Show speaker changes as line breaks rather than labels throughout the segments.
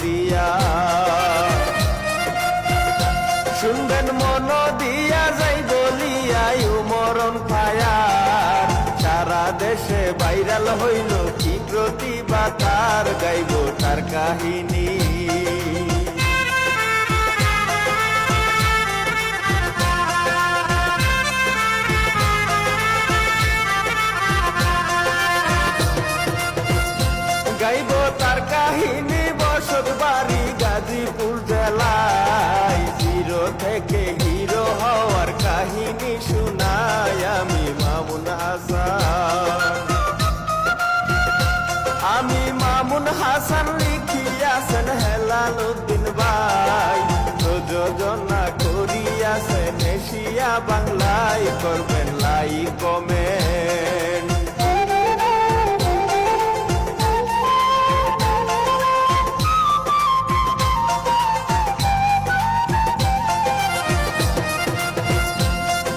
দিয়া, শুনবেন মন দিয়া যাই বলিয়াই মরণ ফায়ার, সারা দেশে ভাইরাল হইল কি প্রতিবাদ তার, গাইব তার কাহিনী। গাইব তার কাহিনী, বসত বাড়ি গাজীপুর জেলায়, জিরো থেকে হিরো হওয়ার কাহিনী শুনাই আমি মামুন হাসান। আমি মামুন হাসান লিখিয়াছেন হেলাল উদ্দিন ভাই, প্রযোজনা করিয়াছেন এশিয়া বাংলায়, করবেন লাইক কমেন্ট।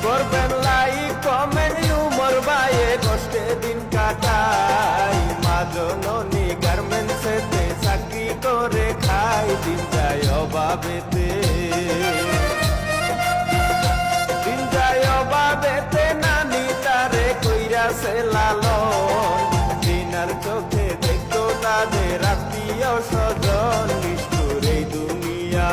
করবেন লাইক কমেন্ট, উমর ভাইয়ে কষ্টে দিন কাটাই, মা জননী গার্মেন্টসেতে চাকরি করে খাই, দিন যায় অভাবেতে, দিন যায় অভাবেতে, নানি তারে কইরাছে লালন, দিনার চোখে দেখতো তাদের আত্মীয় স্বজন, নিষ্ঠুর এই দুনিয়া।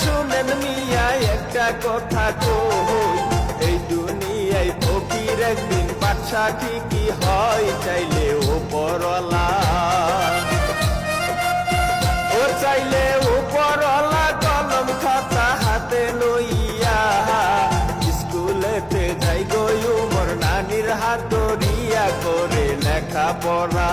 শুনেন মিয়া একটা কথা কই, এই দুনিয়ায় ফকির একদিন বাদশা ঠিকই হয়, চাইলে উপরওয়ালা, ও চাইলে উপরওয়ালা, কলম খাতা হাতে লইয়া, স্কুলেতে যাই গই উমর নানির হাত ধরিয়া, করে লেখাপড়া।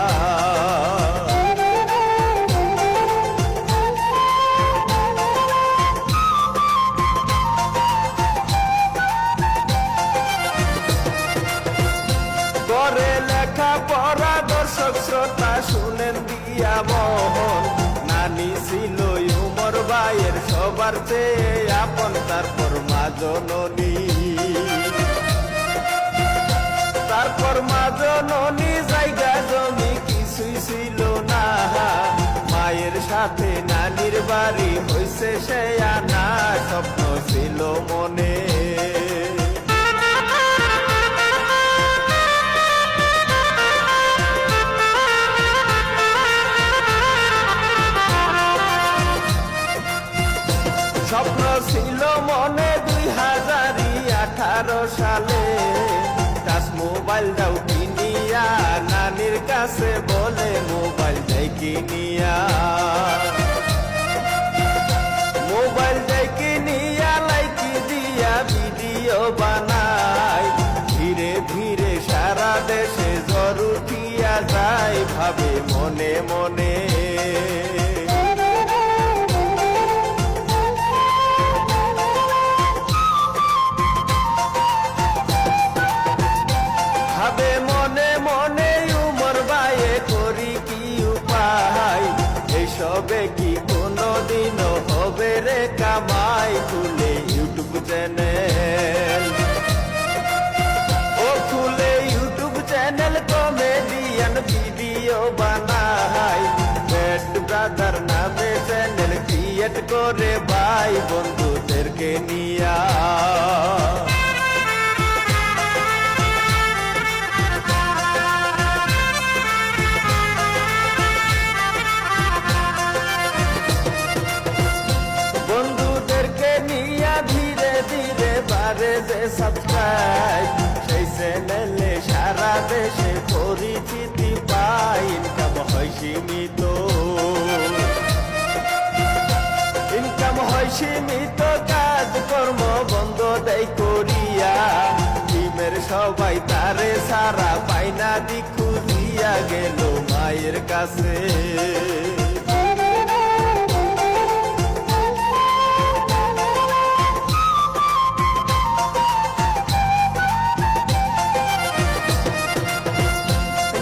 করে লেখাপড়া, দর্শক শ্রোতা শুনেন দিয়া মন, নানি ছিল উমর ভাইয়ের সবার চেয়ে আপন, তারপর মা জননী, তারপর মা জননী, জায়গা জমি কিছুই ছিল না, মায়ের সাথে নানির বাড়ি হইছে সে আনা, স্বপ্ন ছিল মনে। স্বপ্ন ছিল মনে 2018 সালে, টাচ মোবাইল দাও কিনিয়া, নানির কাছে বলে মোবাইল দেই কিনিয়া, মোবাইল দেই কিনিয়া, লাইকি দিয়া ভিডিও বানাই, ধীরে ধীরে সারা দেশে জ্বর উঠিয়া যায়, ভাবে মনে মনে। ভাবে মনে মনে উমর ভাইয়ে করি কি উপায়, এসবে কি কোনদিনও হবে রে কামাই, খুলে ইউটিউব চ্যানেল, ও খুলে ইউটিউব চ্যানেল, কমেডিয়ান ভিডিও বানাই, ব্যাড ব্রাদার নামে চ্যানেল ক্রিয়েট করে ভাই বন্ধুদেরকে নিয়া। ধীরে ধীরে বাড়ে যে সাবস্ক্রাইব, সেই চ্যানেলে সারা দেশে পরিচিতি পাই, ইনকাম হয় সীমিত, ইনকাম হয় সীমিত, কাজকর্ম বন্ধ দেয় করিয়া, টিমের সবাই তারে সারা পাইনা দিক খুঁজিয়া গেল মায়ের কাছে।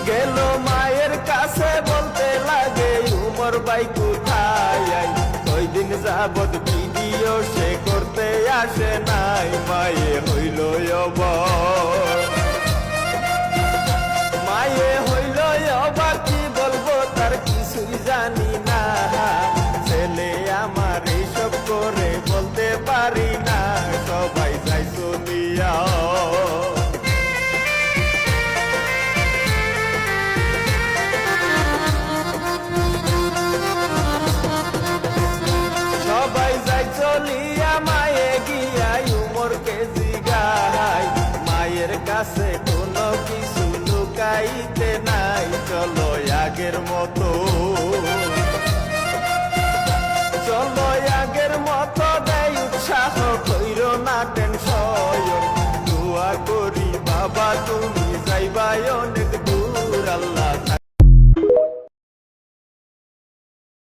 গেল মায়ের কাছে বলতে লাগে উমর ভাই কোথায়, কই দিন যাবৎ ভিডিও সে করতে আসে নাই, মায়ে হইল অবশ, মায়ে